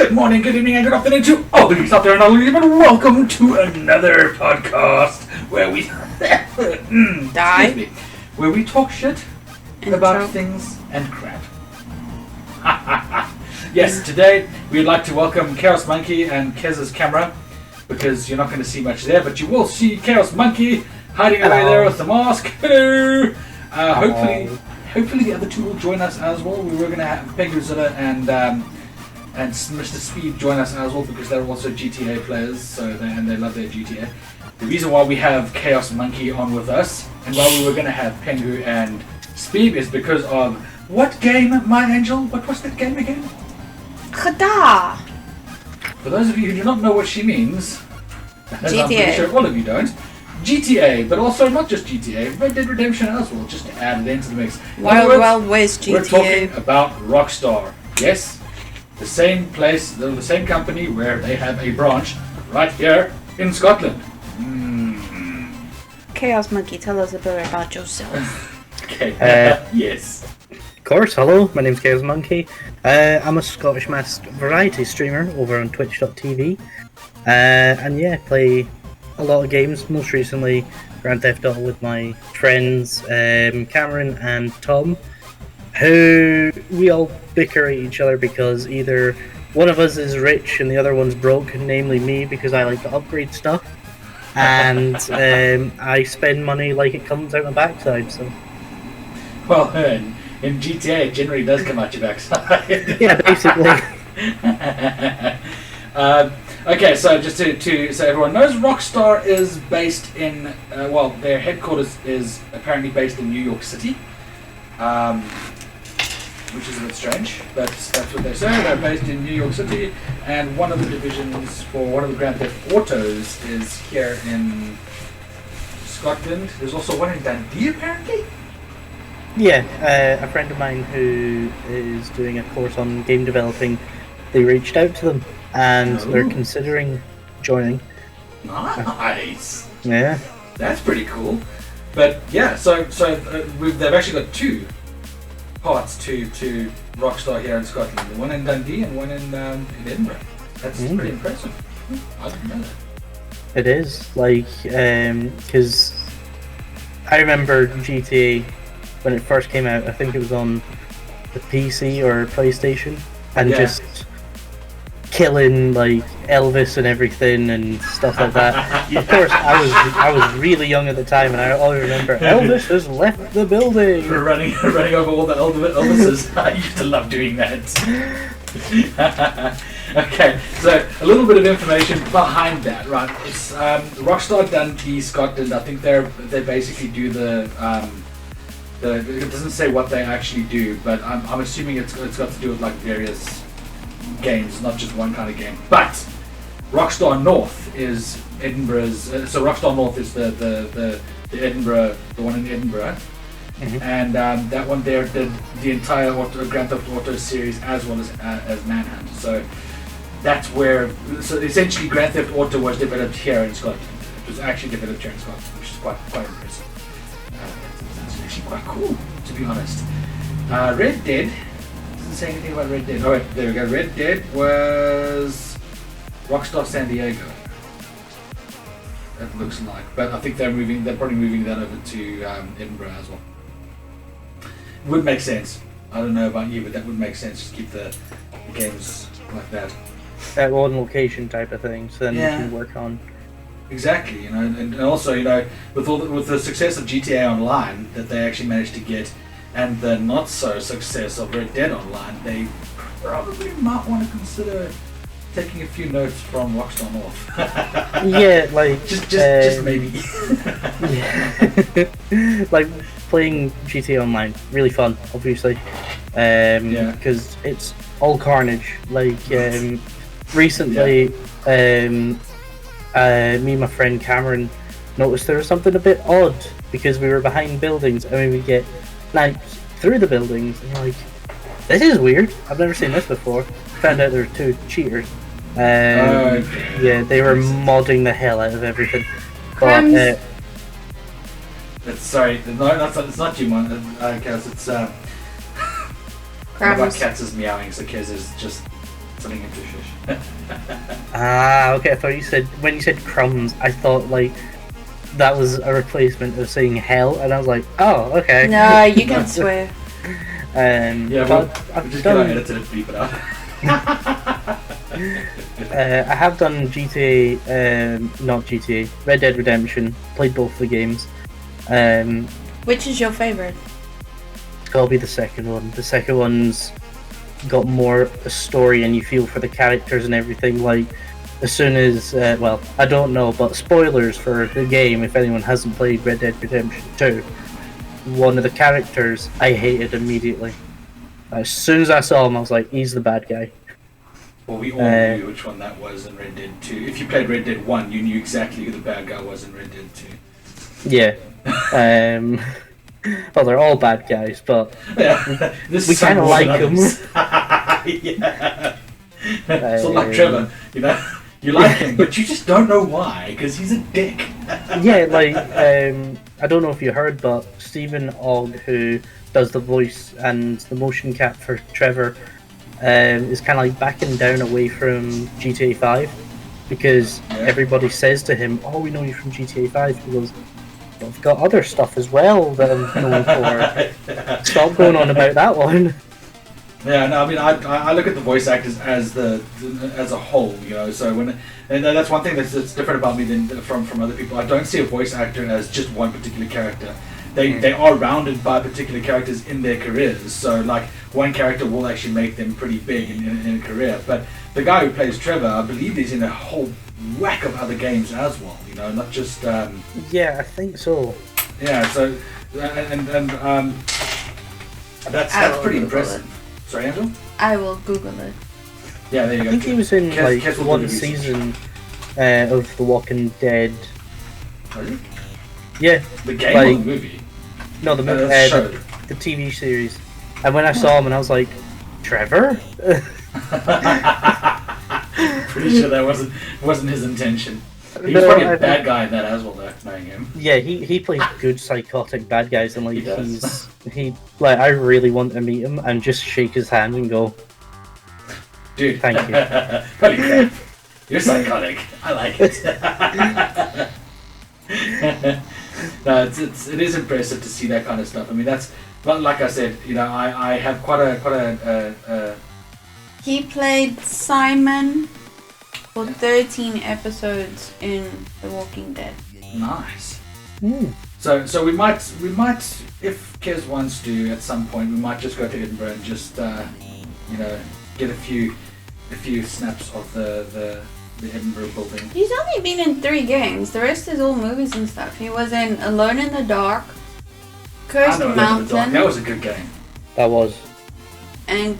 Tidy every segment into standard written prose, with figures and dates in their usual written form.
Good morning, good evening, and good afternoon to all the geeks out there and all of you, and welcome to another podcast where we excuse me, where we talk shit about things and crap. Yes, today we'd like to welcome KaosMunkey and Kez's camera, because you're not going to see much there, but you will see KaosMunkey hiding away there with the mask. Hello. Hopefully the other two will join us as well. We were going to have Penguzilla and Mr Speeb join us as well, because they're also GTA players, so they love their GTA. The reason why we have KaosMunkey on with us, and why we were going to have Pengu and Speeb, is because of what game, my angel? What was that game again? Khada. For those of you who do not know what she means, as GTA. I'm pretty sure all of you don't, GTA, but also not just GTA, Red Dead Redemption as well, just to add it into the mix. Well, where's GTA? We're talking about Rockstar. Yes, the same place, the same company where they have a branch right here in Scotland. KaosMunkey, tell us a bit about yourself. Okay, yes. Of course, hello, my name's KaosMunkey. I'm a Scottish masked variety streamer over on twitch.tv. And yeah, play a lot of games, most recently Grand Theft Auto with my friends Cameron and Tom, who we all bicker at each other because either one of us is rich and the other one's broke, namely me, because I like to upgrade stuff, and I spend money like it comes out my backside, so... Well, in GTA it generally does come out your backside. Yeah, basically. Okay, so just so everyone knows, Rockstar is based in, their headquarters is apparently based in New York City, which is a bit strange, but that's what they say. They're based in New York City, and one of the divisions for one of the Grand Theft Autos is here in Scotland. There's also one in Dundee, apparently? Yeah, a friend of mine who is doing a course on game developing, they reached out to them. And they're considering joining. Nice. Yeah. That's pretty cool. But yeah, so they've actually got two parts to Rockstar here in Scotland. One in Dundee and one in Edinburgh. That's pretty impressive. I didn't know that. It is, like, because I remember GTA when it first came out. I think it was on the PC or PlayStation, and just killing like Elvis and everything and stuff like that. Of course, I was really young at the time, and I always remember Elvis has left the building. Running over all the Elvises. I used to love doing that. Okay, so a little bit of information behind that, right? It's Rockstar Dundee, Scotland. I think they basically do the it doesn't say what they actually do, but I'm assuming it's got to do with like various games, not just one kind of game. But Rockstar North is Edinburgh's. So Rockstar North is the Edinburgh, the one in Edinburgh, and that one there did the entire Grand Theft Auto series as well as Manhunt. So that's where. So essentially, Grand Theft Auto was developed here in Scotland. It was actually developed here in Scotland, which is quite impressive. It's actually quite cool, to be honest. Red Dead. Doesn't say anything about Red Dead. Oh wait, there we go. Red Dead was Rockstar San Diego. That looks like, but I think they're probably moving that over to Edinburgh as well. Would make sense. I don't know about you, but that would make sense. Just keep the games like that. That one location type of thing, so then you can work on. Exactly, you know, and also, you know, with the success of GTA Online that they actually managed to get, and the not so success of Red Dead Online, they probably might want to consider taking a few notes from Rockstar North. Yeah, like just maybe. Yeah. Like playing GTA Online, really fun, obviously. Because it's all carnage. Like recently, me and my friend Cameron noticed there was something a bit odd because we were behind buildings and we get sniped through the buildings, and you're like, this is weird. I've never seen this before. Found out there were two cheaters. Yeah, they were modding the hell out of everything. But, sorry, no, it's not you, man. Kaz, it's one of our cats is meowing, so Kaz is just telling him to shush. Ah, okay. I thought you said when you said crumbs, I thought like that was a replacement of saying hell, and I was like, oh, okay. No, you can swear. Yeah, but we'll I've just get our done. editor to bleep it out. I have done GTA, not GTA, Red Dead Redemption. Played both the games. Which is your favorite? It's gotta be the second one. The second one's got more a story, and you feel for the characters and everything. Like as soon as, well, I don't know, but spoilers for the game if anyone hasn't played Red Dead Redemption 2. One of the characters I hated immediately. As soon as I saw him, I was like, he's the bad guy. Well, we all knew which one that was in Red Dead 2. If you played Red Dead 1, you knew exactly who the bad guy was in Red Dead 2. Yeah. Well, they're all bad guys, but Yeah. we kind of like them. Yeah. Sort of like Trevor, you know? You like him, but you just don't know why, because he's a dick. Yeah, like, I don't know if you heard, but Stephen Ogg, who does the voice and the motion cap for Trevor, is kind of like backing down away from GTA 5 because everybody says to him, oh, we know you from GTA 5. He goes, well, I've got other stuff as well that I'm known for. Stop going on about that one. Yeah, no, I mean, I look at the voice actors as as a whole, you know. So and that's one thing that's different about me than from other people. I don't see a voice actor as just one particular character. They are rounded by particular characters in their careers. So like one character will actually make them pretty big in a career. But the guy who plays Trevor, I believe he's in a whole whack of other games as well. You know, not just. Yeah, I think so. Yeah. So and that's pretty impressive. Sorry, Angel? I will Google it. Yeah, there you I go. think he was in Kes will one do the research. season of The Walking Dead. Was he? Yeah, The game or like, the movie? no, The show. the TV series. And when I saw him, and I was like, Trevor? Pretty sure that wasn't his intention. He was No, probably I a bad guy in that as well, though, knowing him. Yeah, he plays good psychotic bad guys, and like He does. I really want to meet him and just shake his hand and go, Dude. thank you. Holy crap. You're psychotic. I like it. No, it is impressive to see that kind of stuff. I mean, that's, but like I said, you know, I have quite a He played Simon for 13 episodes in The Walking Dead. nice. Hmm. So we might, if Kez wants to, at some point, we might just go to Edinburgh and just, you know, get a few snaps of the Edinburgh building. He's only been in 3 games. The rest is all movies and stuff. He was in Alone in the Dark, Cursed I know Alone in the Dark. Mountain, That was a good game. That was. and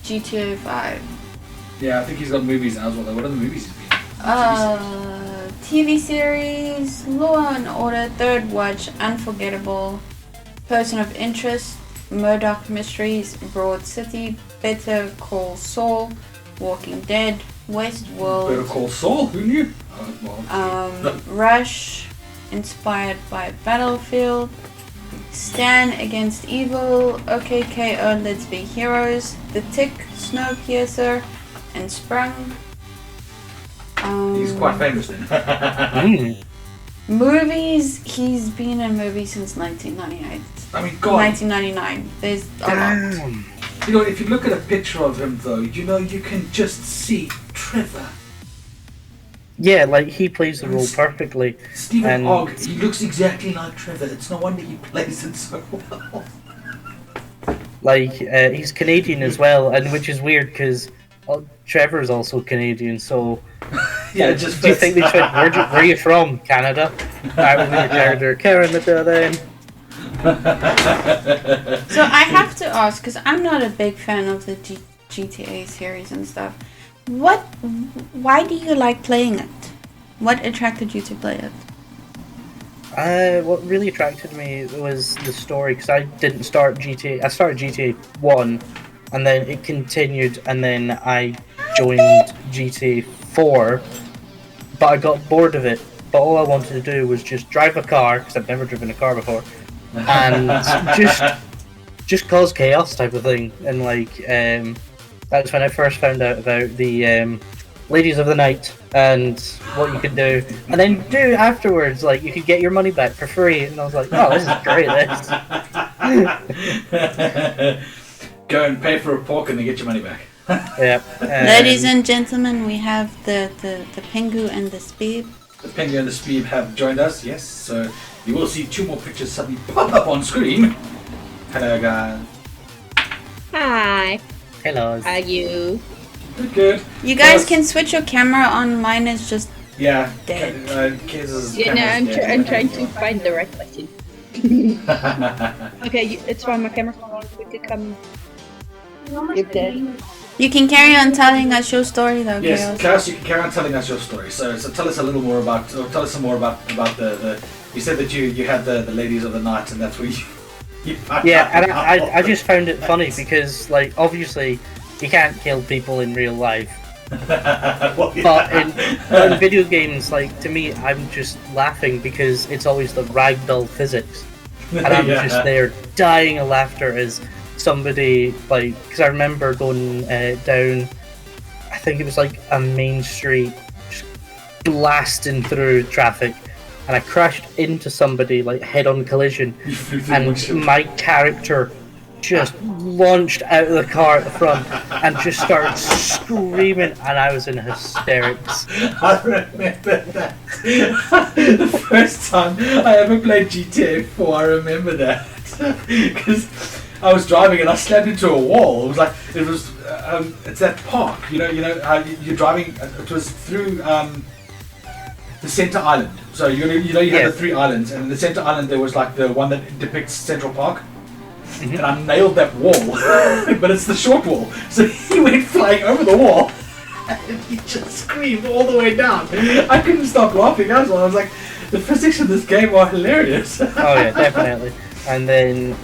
GTA 5. Yeah, I think he's got movies as well. What are the movies he's been in? TV series, Law and Order, Third Watch, Unforgettable, Person of Interest, Murdoch Mysteries, Broad City, Better Call Saul, Walking Dead, Westworld, Better Call Saul. Who knew? Well, Rush, Inspired by Battlefield, Stan Against Evil, OKKO Let's Be Heroes, The Tick, Snowpiercer, and Sprung. he's quite famous then. Mm. Movies, he's been in movies since 1998. I mean, God. 1999. There's a lot. Damn. You know, if you look at a picture of him, though, you know, you can just see Trevor. Yeah, like he plays the role perfectly. Stephen And- Ogg, he looks exactly like Trevor. It's no wonder he plays it so well. Like he's Canadian as well, and which is weird because Trevor's also Canadian. So Yeah, it just do you fits. think they said where are you from? Canada? I was your character, Canada then. So I have to ask, because I'm not a big fan of the GTA series and stuff. Why do you like playing it? What attracted you to play it? What really attracted me was the story, because I didn't start GTA. I started GTA 1, and then it continued, and then I joined GTA 4, but I got bored of it. But all I wanted to do was just drive a car, because I've never driven a car before, and just cause chaos type of thing. And like, That's when I first found out about the Ladies of the Night and what you could do, and then do afterwards. Like you could get your money back for free, and I was like, "Oh, this is great!" This. Go and pay for a pork and then get your money back. Yeah. Ladies and gentlemen, we have the Pengu and the Speeb. The Pengu and the Speeb have joined us. Yes, so you will see 2 more pictures suddenly pop up on screen. Hello, guys. Hi. Hello. How are you? Good. You guys can switch your camera on. Mine is just Yeah. dead. Kez's Yeah, no, camera's dead. I'm trying to find the right button. Okay, it's fine. My camera's not on. We could come. You're dead. You can carry on telling us your story though, Yes, Chaos. Klaus, you can carry on telling us your story. So tell us a little more about, or tell us some more about the. You said that you had the ladies of the night, and that's where you found Yeah, out and about. I just found it funny because, like, obviously you can't kill people in real life, Well, yeah. but in video games, like, to me, I'm just laughing because it's always the ragdoll physics, and I'm Yeah. just there dying of laughter as somebody, like, because I remember going down, I think it was like a main street, just blasting through traffic, and I crashed into somebody, like, head-on collision, You flew through the and windshield. my character just launched out of the car at the front and just started screaming, and I was in hysterics. I remember that. The first time I ever played GTA 4, I remember that. Because I was driving and I slammed into a wall. It's that park, you know how you're driving, it was through the center island. So you have Yeah. the 3 islands, and in the center island there was like the one that depicts Central Park. And I nailed that wall, but it's the short wall. So he went flying over the wall, and he just screamed all the way down. I couldn't stop laughing as well. I was like, the physics of this game are hilarious. Oh yeah, definitely. And then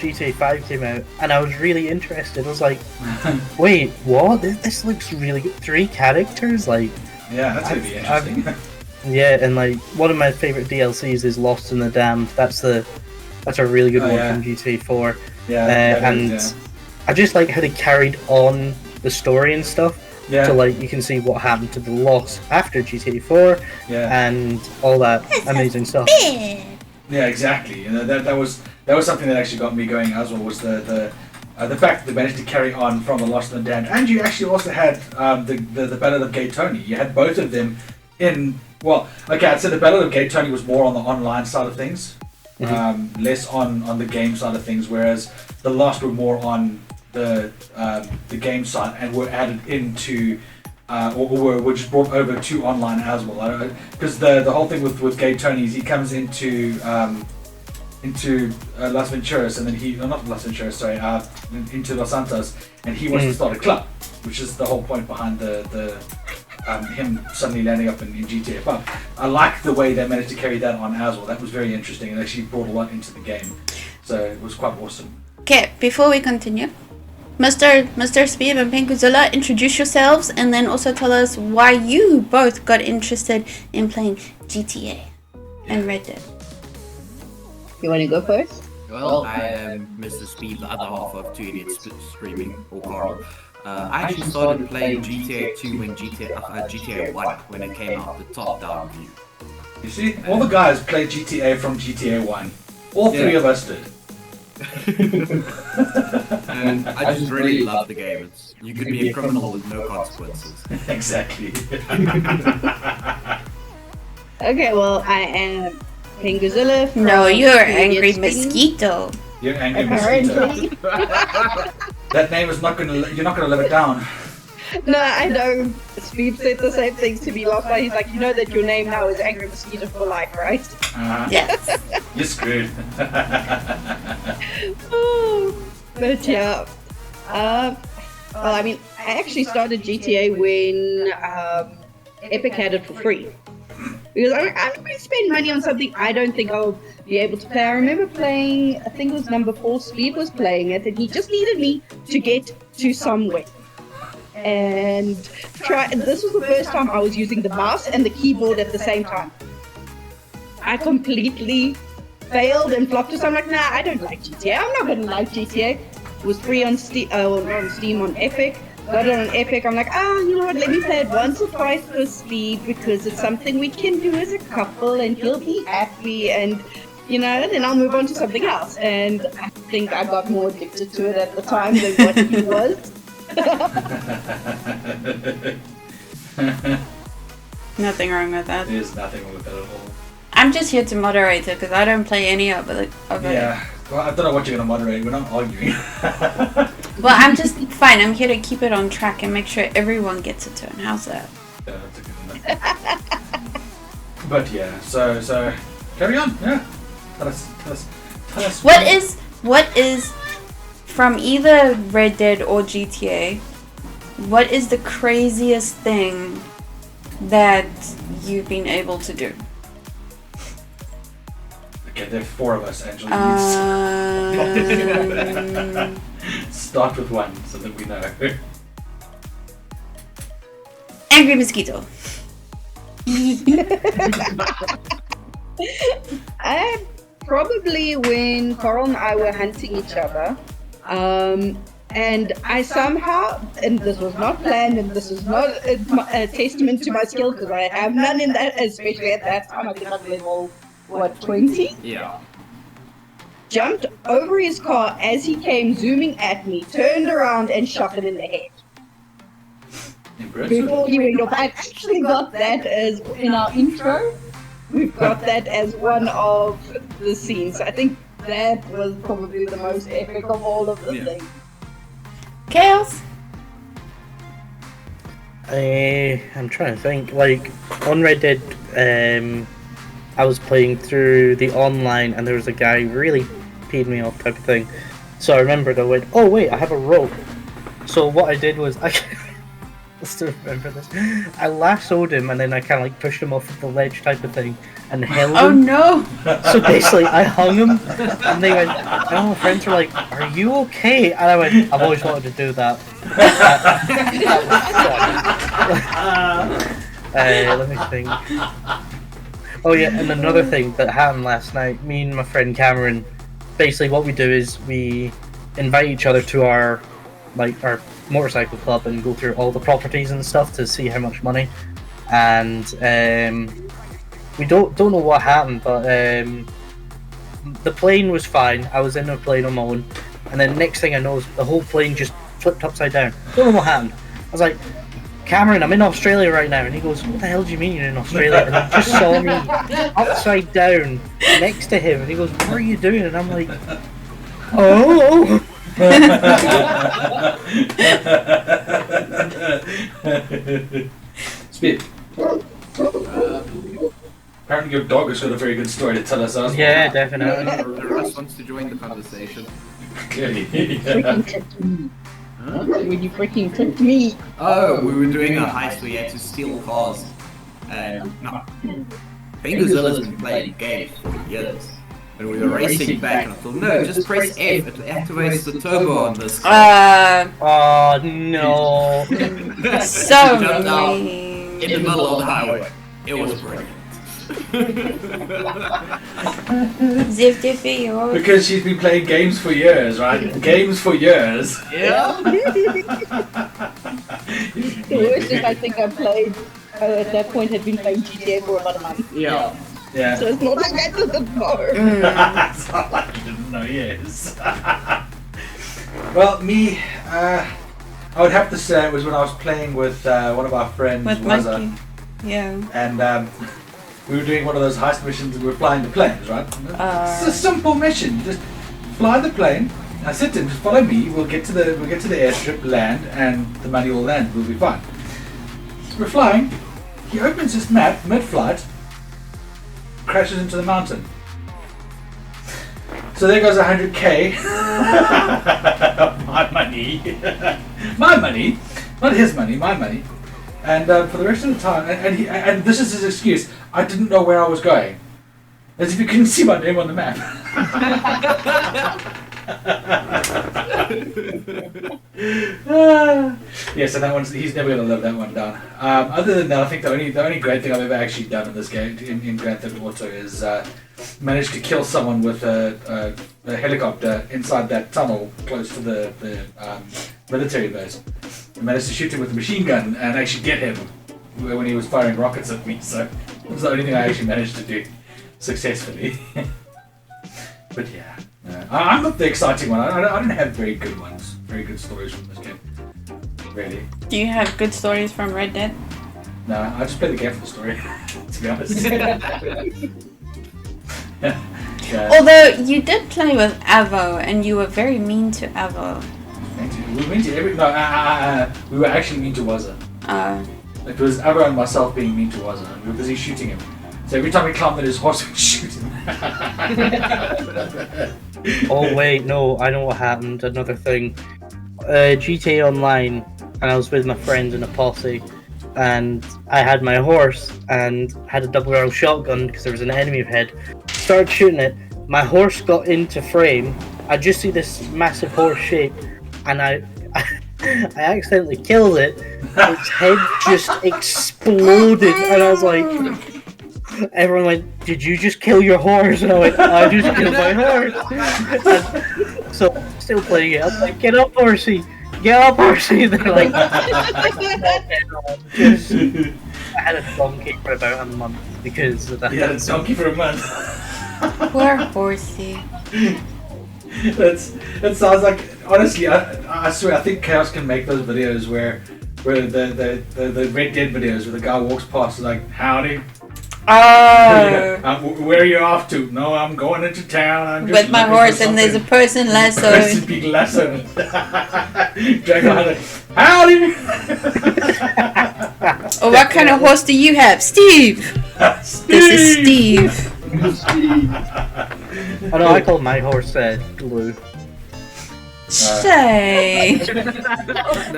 GTA 5 came out, and I was really interested. I was like, wait, what? This looks really good. 3 characters? Like, Yeah, that's gonna be interesting. yeah, and like, one of my favorite DLCs is Lost in the Damned. That's a really good Oh, one yeah. from GTA 4. Yeah, And I just like how they carried on the story and stuff. yeah, So like, you can see what happened to the Lost after GTA 4 yeah, and all that amazing stuff. yeah, exactly. You know, that was something that actually got me going as well. Was the fact that they managed to carry on from the Lost and the Damned, and you actually also had the Ballad of Gay Tony. You had both of them in. Well, okay, I'd say the Ballad of Gay Tony was more on the online side of things. Less on the game side of things, whereas the Lost were more on the game side and were added into or were just brought over to online as well. Because the whole thing with Gay Tony is he comes into Las Venturas, and then not Las Venturas, sorry, into Los Santos, and he wants to start a club, which is the whole point behind the him suddenly landing up in GTA 5. I like the way they managed to carry that on as well. That was very interesting and actually brought a lot into the game. So it was quite awesome. Okay, before we continue, Mr. Speeb and Penguzilla, introduce yourselves and then also tell us why you both got interested in playing GTA and Red Dead. You want to go first? Well, I am Mr. Speeb, the other half of 2 Idiots Streaming, or Carl. I actually started playing GTA 2 when GTA 1 when it came out, the top-down view. You see, all the guys played GTA from GTA 1. All 3 of us did. And I just really love the game. You could be a criminal with no consequences. Exactly. Okay, well, I am Penguzilla from No, you're 2 angry Idiots Streaming. mosquito. You're angry mosquito. Apparently. That name is not gonna. You're not gonna live it down. No, I know. Speeb said the same things to me last night. He's like, you know that your name now is Angry Mosquito for life, right? Yes. You're screwed. But yeah. Well, I mean, I actually started GTA when Epic had it for free. Because I'm not going to spend money on something I don't think I'll be able to play. I remember playing, I think it was number 4, Speeb was playing it, and he just needed me to get to somewhere. And this was the first time I was using the mouse and the keyboard at the same time. I completely failed and flopped it, so I'm like, nah, I don't like GTA. I'm not going to like GTA. It was free on Steam, on Epic. got it on Epic. I'm like, you know what? Let me play it once or twice for speed because it's something we can do as a couple, and he'll be happy, and then I'll move on to something else. And I think I got more addicted to it at the time than what he was. Nothing wrong with that. There's nothing wrong with that at all. I'm just here to moderate it because I don't play any of it. Yeah. Well, I don't know what you're going to moderate. We're not arguing. Well, I'm just fine. I'm here to keep it on track and make sure everyone gets a turn. How's that? Yeah, that's a good one. But yeah, so carry on. Yeah. Tell us. What is from either Red Dead or GTA? What is the craziest thing that you've been able to do? Okay, there are 4 of us, Angela. Start with one so that we know. Angry mosquito. Probably when Carl and I were hunting each other, and I somehow, and this was not planned, and this is not a testament to my skill because I have none in that, especially at that time. I think I'm level 20? Yeah. Jumped over his car as he came zooming at me, turned around and shot him in the head. Impressive. Before he went off, I actually got that as in our intro. We've got that as one of the scenes. I think that was probably the most epic of all of the things. Chaos? I'm trying to think. Like, on Red Dead, I was playing through the online and there was a guy who really peed me off type of thing. So I remembered, I went, oh wait, I have a rope. So what I did was, I still remember this, I lassoed him and then I kind of like pushed him off the ledge type of thing and held him. Oh no! So basically I hung him and they went, my friends were like, are you okay? And I went, I've always wanted to do that. Let me think. Oh yeah, and another thing that happened last night, me and my friend Cameron, basically what we do is we invite each other to our motorcycle club and go through all the properties and stuff to see how much money. And we don't know what happened, but the plane was fine. I was in the plane on my own, and then next thing I know, the whole plane just flipped upside down. Don't know what happened. I was like, Cameron, I'm in Australia right now. And he goes, what the hell do you mean you're in Australia? And he just saw me upside down next to him. And he goes, what are you doing? And I'm like, oh. Speed. Apparently your dog has got a very good story to tell us. Yeah, definitely. Russ wants to join the conversation. Clearly. Huh? When you freaking tricked me. Oh, we were doing a heist where you had to steal cars. And no. Penguzilla's been playing games for years. And we were racing back and I thought, no, just press F, it activates the turbo on this car. Oh no. So Jumped out mean. in the middle of the highway. It was brilliant. Because she's been playing games for years, right? Games for years. Yeah. The worst is I think I played, at that point had been playing GTA for about a month. Yeah. Yeah. So it's not like that to the bar. It's not like you didn't know, yes. Well, me, I would have to say it was when I was playing with one of our friends, With Wazza, Monkey. Yeah. and we were doing one of those heist missions and we were flying the planes, right? It's a simple mission. Just fly the plane. I said to him, just follow me. We'll get to the airstrip, land, and the money will land. We'll be fine. So we're flying. He opens his map mid-flight, crashes into the mountain. So there goes 100k. My money. My money. Not his money, my money. And for the rest of the time, and this is his excuse, I didn't know where I was going. As if you couldn't see my name on the map. Yes, and that one's, he's never going to live that one down. Other than that, I think the only great thing I've ever actually done in this game, in Grand Theft Auto, is managed to kill someone with a helicopter inside that tunnel close to the military base. I managed to shoot him with a machine gun and actually get him when he was firing rockets at me. So it was the only thing I actually managed to do successfully. But yeah, I'm not the exciting one. I don't have very good ones, very good stories from this game. Really. Do you have good stories from Red Dead? No, I just play the game for the story, to be honest. Yeah. Although you did play with Avo, and you were very mean to Avo. We were mean to we were actually mean to Wazza. It was Avo and myself being mean to Wazza, and we were busy shooting him. So every time we climbed on his horse, we'd shoot him. Oh wait, no, I know what happened. Another thing. GTA Online, and I was with my friends in a posse, and I had my horse and had a double barrel shotgun because there was an enemy ahead. Started shooting it. My horse got into frame. I just see this massive horse shape, and I accidentally killed it. Its head just exploded, and I was like, everyone went, "Did you just kill your horse?" And I went, "I just killed my horse." And so still playing it. I'm like, "Get up, horsey! Get up, horsey!" They're like, just, I had a donkey for about a month because of that. You had a donkey for a month. Poor horsey. That sounds like, honestly, I swear, I think Chaos can make those videos where the Red Dead videos where the guy walks past and like, "Howdy. Where are you off to?" "No, I'm going into town. I'm just With my horse, and there's a person Person lassoed. being lassoed. Drag behind it. "Howdy." Oh, what kind of horse do you have? Steve! This is Steve. Oh no, I call my horse Glue. Shay!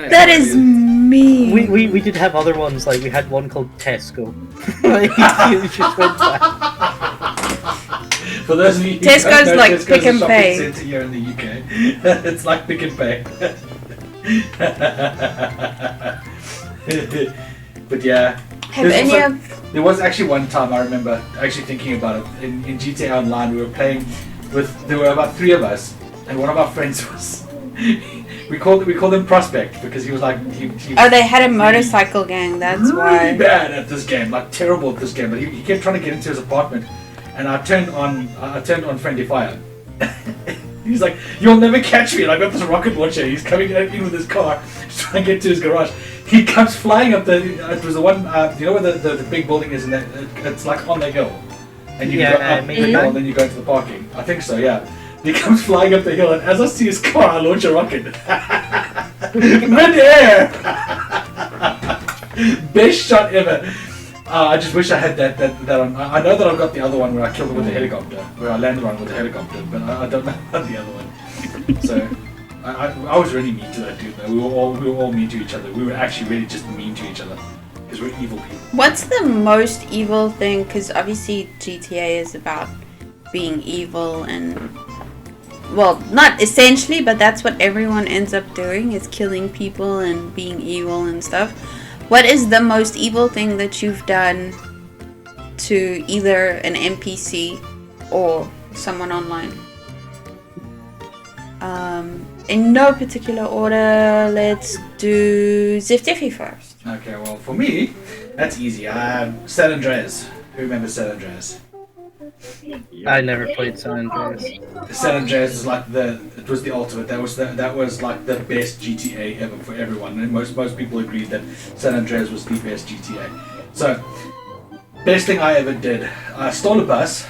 That is mean. We did have other ones, like we had one called Tesco. Like, it just went back. For those of you who Tesco's don't know, like Tesco's Pick a and shopping Pay. centre here in the UK. It's like Pick and Pay. But yeah. Have any of... There was actually one time I remember actually thinking about it. In GTA Online, we were playing with. There were about 3 of us, and one of our friends was. We called him Prospect because he was like he Oh, they had a motorcycle gang, that's really why. bad at this game, like terrible at this game. But he kept trying to get into his apartment, and I turned on friendly fire. He's like, "You'll never catch me!" And I got this rocket launcher. He's coming in with his car, he's trying to get to his garage. He comes flying up the. It was the one. You know where the big building is, and it's like on the hill, and you go up the hill, and then you go into the parking. I think so. Yeah. He comes flying up the hill, and as I see his car, I launch a rocket. Mid-air! Best shot ever. I just wish I had that on. I know that I've got the other one where I killed him with a helicopter, where I landed on with a helicopter, but I don't know about the other one. So, I was really mean to that dude, though. We were all mean to each other. We were actually really just mean to each other. Because we're evil people. What's the most evil thing? Because obviously GTA is about being evil and... Well, not essentially, but that's what everyone ends up doing, is killing people and being evil and stuff. What is the most evil thing that you've done to either an NPC or someone online? In no particular order, let's do Ziftifi first. Okay, well, for me, that's easy. San Andreas. Who remembers San Andreas? I never played San Andreas. San Andreas is like it was the ultimate. That was like the best GTA ever for everyone, and most people agreed that San Andreas was the best GTA. So, best thing I ever did, I stole a bus,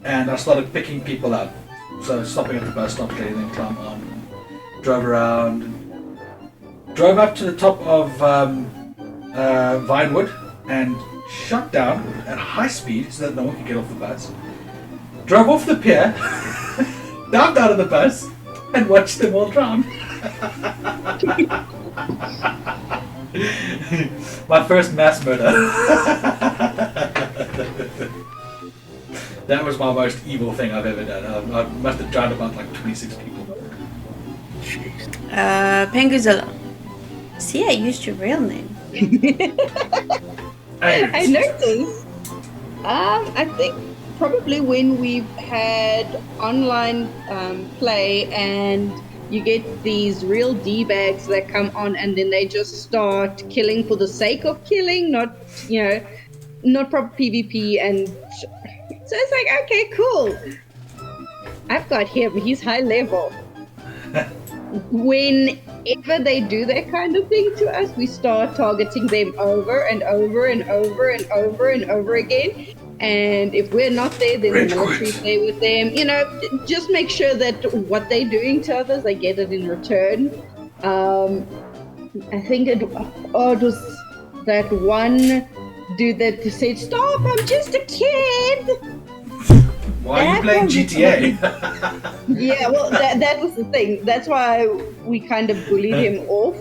and I started picking people up. So stopping at the bus stop, letting them climb on, drove around, drove up to the top of Vinewood, and shut down at high speed so that no one could get off the bus. Drove off the pier, dived out of the bus, and watched them all drown. My first mass murder. That was my most evil thing I've ever done. I must have drowned about like 26 people. Jeez. Penguzilla. See, I used your real name. I noticed. I think probably when we've had online play and you get these real D-bags that come on and then they just start killing for the sake of killing, not proper PvP. And so it's like, okay, cool. I've got him. He's high level. Whenever they do that kind of thing to us, we start targeting them over and over and over and over and over again. And if we're not there, then the military's there with them. Just make sure that what they're doing to others, they get it in return. I think it was that one dude that said, "Stop! I'm just a kid." Why are you playing GTA? Yeah, well, that was the thing. That's why we kind of bullied him off.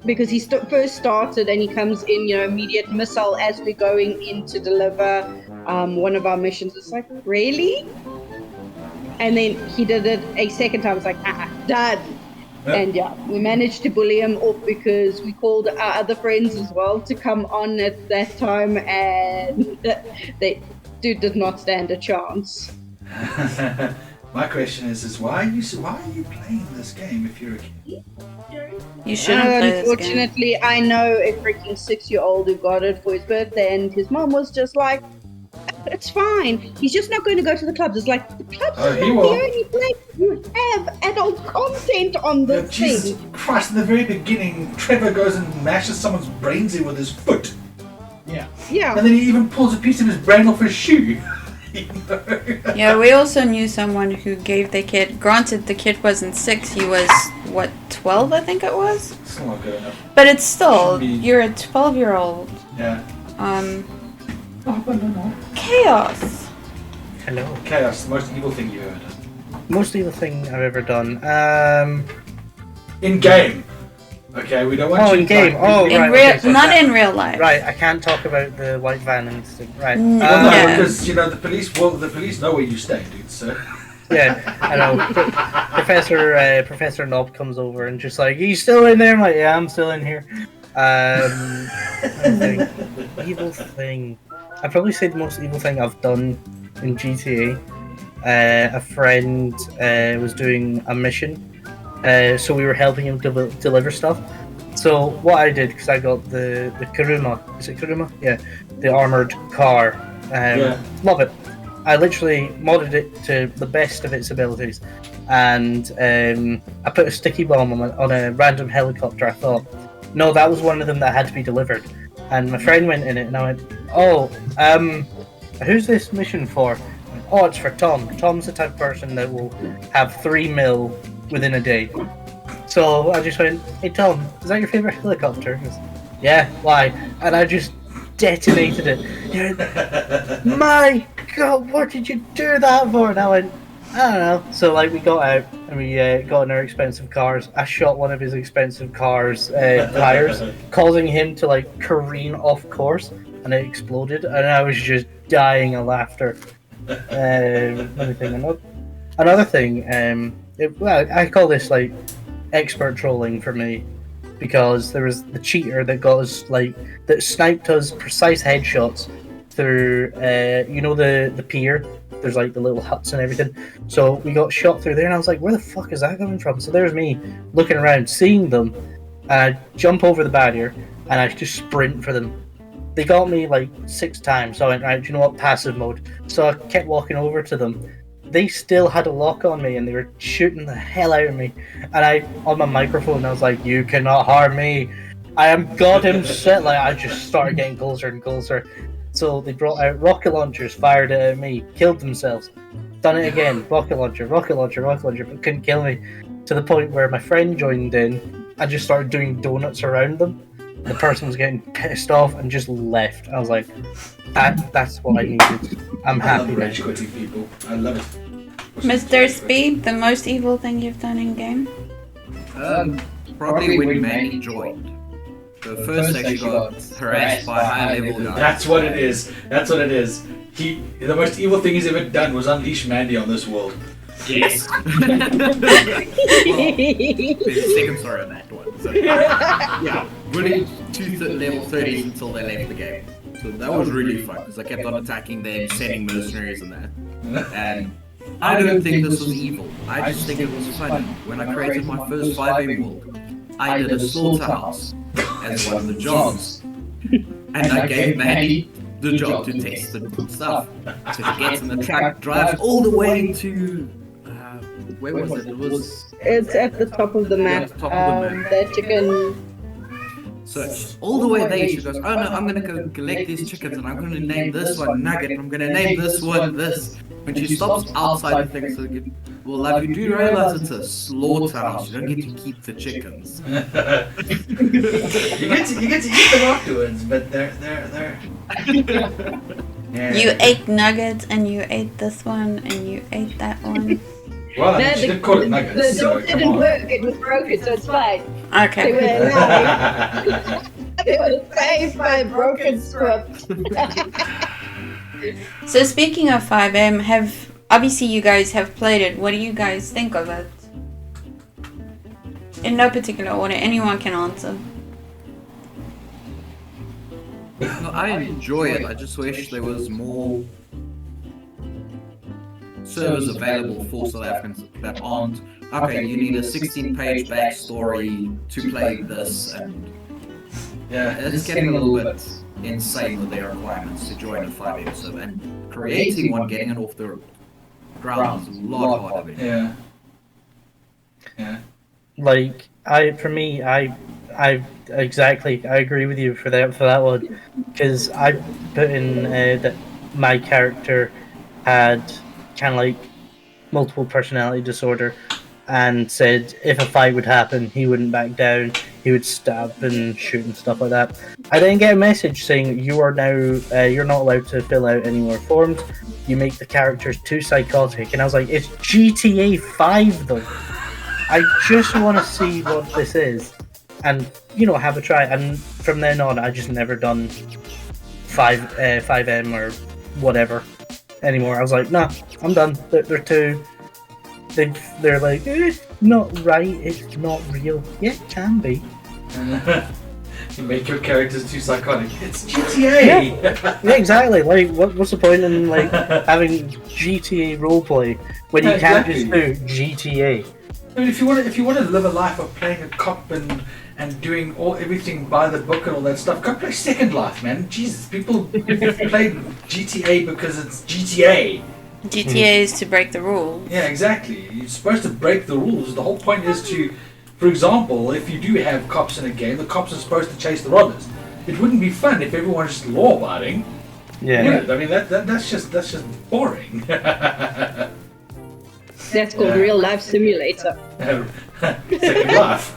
Because he first started and he comes in, immediate missile as we're going in to deliver one of our missions. It's like, really? And then he did it a second time. It's like, done. And we managed to bully him off because we called our other friends as well to come on at that time, and dude did not stand a chance. My question is why are you playing this game if you're a kid? You shouldn't play this game. Unfortunately, I know a freaking 6-year-old who got it for his birthday, and his mom was just like, "It's fine. He's just not going to go to the clubs." It's like, the clubs are not the only place you have adult content on this thing. Jesus Christ! In the very beginning, Trevor goes and mashes someone's brains in with his foot. Yeah. And then he even pulls a piece of his brain off his shoe. Yeah, we also knew someone who gave their kid. Granted, the kid wasn't 6. He was 12, I think it was. Still not good enough. But it's still, you're a 12-year-old. Yeah. Chaos. Hello. Chaos, the most evil thing you've ever done. Most evil thing I've ever done. In game. Okay, we don't want you in game. Not in real life. Right, I can't talk about the white van incident. Right. Well, no, because the police know where you stay, dude. So. Yeah, I know. Professor Knob comes over and just like, "Are you still in there?" I'm like, "Yeah, I'm still in here." Evil thing. I'd probably say the most evil thing I've done in GTA. A friend was doing a mission. So we were helping him deliver stuff. So what I did, because I got the Kuruma, is it Kuruma? Yeah, the armored car. Love it. I literally modded it to the best of its abilities, and I put a sticky bomb on a random helicopter. I thought, no, that was one of them that had to be delivered. And my friend went in it, and I went, who's this mission for? Oh, it's for Tom. Tom's the type of person that will have 3 mil within a day. So I just went, "Hey Tom, is that your favourite helicopter?" He goes, "Yeah, why?" And I just detonated it. My God, what did you do that for? And I went, "I don't know." So we got out and we got in our expensive cars. I shot one of his expensive cars tires, causing him to careen off course, and it exploded. And I was just dying of laughter. Another thing. I call this expert trolling for me, because there was the cheater that got us that sniped us precise headshots through the pier. There's the little huts and everything. So we got shot through there, and I was like, "Where the fuck is that coming from?" So there's me looking around, seeing them, and I jump over the barrier and I just sprint for them. They got me 6 times. So I went, right, do you know what? Passive mode. So I kept walking over to them. They still had a lock on me, and they were shooting the hell out of me. And on my microphone, I was like, "You cannot harm me. I am goddamn set." I just started getting closer and closer. So they brought out rocket launchers, fired it at me, killed themselves. Done it again, rocket launcher, but couldn't kill me. To the point where my friend joined in and just started doing donuts around them. The person was getting pissed off and just left. I was like, that's what I needed. I'm happy. I love rage quitting people. I love it. Mr. Speeb, the most evil thing you've done in game? Probably when Manny joined. The first actually got harassed by high level guys. That's what it is. The most evil thing he's ever done was unleash Mandy on this world. Yes. There's a second story on that one. So, bullied 2 level 30s until they left the game. So that was really fun, because I kept on attacking them, sending mercenaries and that. And I don't think this was evil. I just think it was fun. When I created my first 5M world, I did a slaughterhouse as one of the jobs. And I gave Mandy the job to test the stuff. So she gets in the truck, drives all the way to... where was it? It was... It's at the top of the map. Yeah, top of the map. That chicken. So all the way there, she goes, oh no, I'm going to go collect these chickens and I'm going to name this one Nugget, I'm going to name this one this. When she stops outside the thing, so well, love, you do realize it's a slaughterhouse, you don't get to keep the chickens. You get to eat them afterwards, but they're yeah. You ate nuggets and you ate this one and you ate that one. Well, No, she did call it nuggets, The so door come didn't on. work, it was broken, so it's fine. Okay. They were saved by a broken script. So speaking of 5M, obviously you guys have played it. What do you guys think of it? In no particular order, anyone can answer. No, I enjoy it, I just wish there was more servers available for South Africans that aren't, okay, you need a 16-page backstory to play this, and Yeah, it's getting a little bit insane with their requirements to join a 5M server, and creating one, getting it off the ground is a lot harder. yeah, yeah. Like I agree with you for that one, because I put in that my character had kind of like multiple personality disorder, and said if a fight would happen, he wouldn't back down. He would stab and shoot and stuff like that. I then get a message saying you are now you're not allowed to fill out any more forms. You make the characters too psychotic, and I was like, it's GTA 5 though. I just want to see what this is, and have a try. And from then on, I just never done 5M or whatever anymore. I was like, nah, I'm done. They're too. They're like, not right. It's not real. Yeah, it can be. You make your characters too psychotic. It's GTA. Yeah, exactly. Like, what's the point in like having GTA roleplay when you can't just do GTA? I mean, if you want to live a life of playing a cop and doing everything by the book and all that stuff, go play Second Life, man. Jesus, people play GTA because it's GTA. GTA is to break the rules. Yeah, exactly. You're supposed to break the rules. The whole point is to, for example, if you do have cops in a game, the cops are supposed to chase the robbers. It wouldn't be fun if everyone's just law-abiding. Yeah. I mean, that's just boring. That's called real life simulator. Second Life.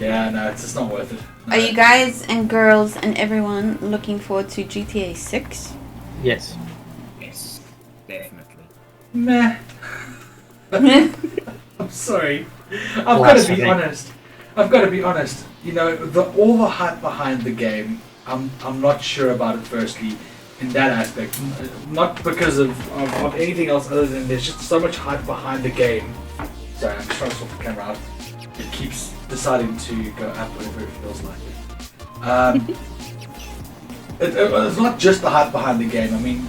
Yeah, no, it's just not worth it. No. Are you guys and girls and everyone looking forward to GTA 6? Yes. Yes, definitely. Meh. I'm sorry. I've got to be honest. All the hype behind the game, I'm not sure about it. Firstly, in that aspect, not because of anything else other than there's just so much hype behind the game. Sorry, I'm just trying to sort the camera out. It keeps deciding to go up whenever it feels like it. It's not just the hype behind the game. I mean,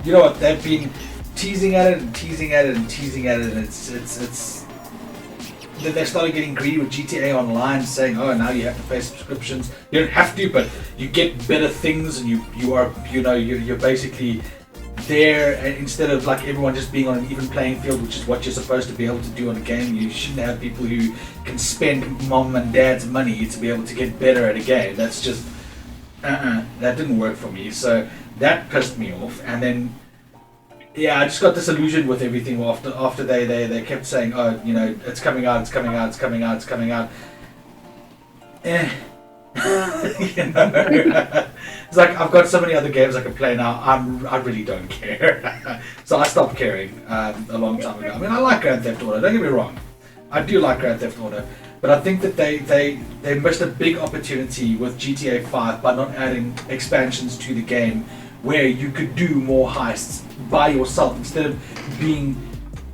you know what? They've been teasing at it and teasing at it and teasing at it, and it's. Then they started getting greedy with GTA Online, saying, "Oh, now you have to pay subscriptions. You don't have to, but you get better things, and you're basically there. And instead of like everyone just being on an even playing field, which is what you're supposed to be able to do on a game, you shouldn't have people who can spend mom and dad's money to be able to get better at a game. That's just that didn't work for me. So that pissed me off, and then." Yeah, I just got disillusioned with everything after they kept saying, oh, it's coming out. It's like I've got so many other games I can play now. I really don't care. So I stopped caring a long time ago. I mean, I like Grand Theft Auto. Don't get me wrong, I do like Grand Theft Auto, but I think that they missed a big opportunity with GTA 5 by not adding expansions to the game, where you could do more heists by yourself instead of being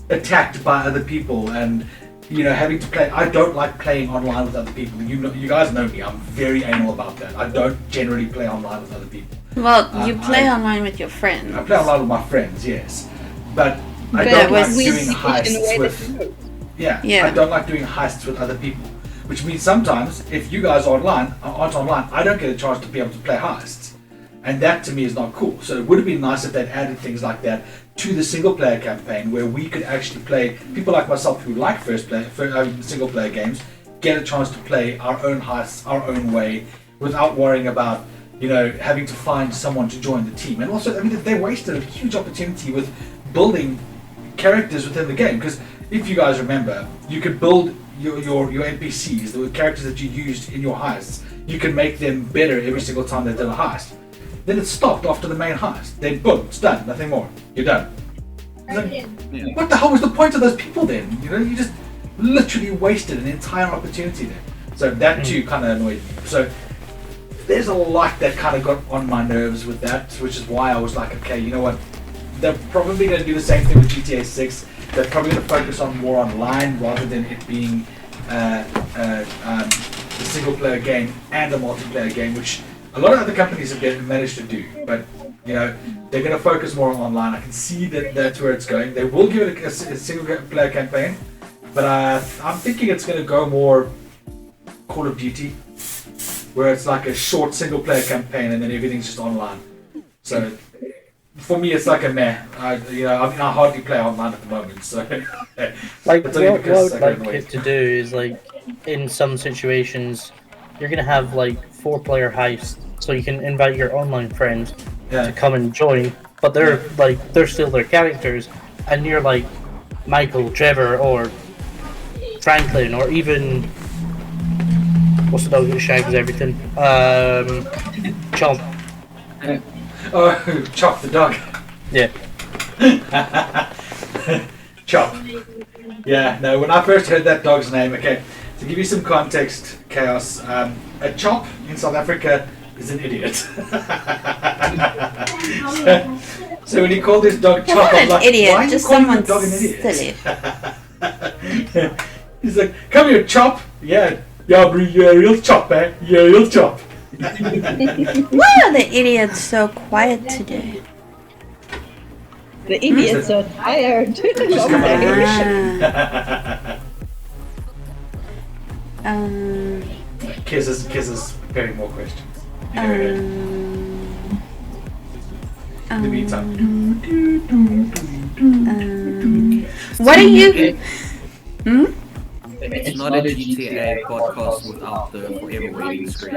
attacked by other people and having to play. I don't like playing online with other people. You guys know me. I'm very anal about that. I don't generally play online with other people. Well, you play online with your friends. I play online with my friends, yes, but I don't like doing heists with. Yeah, I don't like doing heists with other people. Which means sometimes, if you guys aren't online, I don't get a chance to be able to play heists. And that to me is not cool. So it would have been nice if they'd added things like that to the single player campaign where we could actually play, people like myself who like single player games, get a chance to play our own heists, our own way, without worrying about, having to find someone to join the team. And also, they wasted a huge opportunity with building characters within the game. Because if you guys remember, you could build your NPCs, the characters that you used in your heists, you can make them better every single time they did a heist. Then it stopped after the main heist. Then boom, it's done, nothing more. You're done. What the hell was the point of those people then? You just literally wasted an entire opportunity there. So that too kind of annoyed me. So there's a lot that kind of got on my nerves with that, which is why I was like, okay, you know what? They're probably going to do the same thing with GTA 6. They're probably going to focus on more online rather than it being a single player game and a multiplayer game, which a lot of other companies have managed to do. But they're going to focus more on online. I can see that that's where it's going. They will give it a single player campaign, but I'm thinking it's going to go more Call of Duty, where it's like a short single player campaign and then everything's just online. So for me, it's like a meh. I hardly play online at the moment. So like what I would like it to do is, like, in some situations, you're gonna have like 4-player heist, so you can invite your online friends to come and join, but they're still their characters, and you're like Michael, Trevor, or Franklin, or even what's the dog that shags everything? Chomp. Oh, Chop the dog. Yeah. Chop. Yeah, no, when I first heard that dog's name, okay, to give you some context, Chaos, a chop in South Africa is an idiot. so when he called this dog Chop, I was like, idiot, why are you calling the dog an idiot? He's like, come here, Chop. Yeah, bro, you're a real chop, eh? You're a real chop. Why are the idiots so quiet today? The idiots are tired. Kiss is preparing more questions. In the meantime. What are you... It's not a GTA podcast without the forever waiting screen.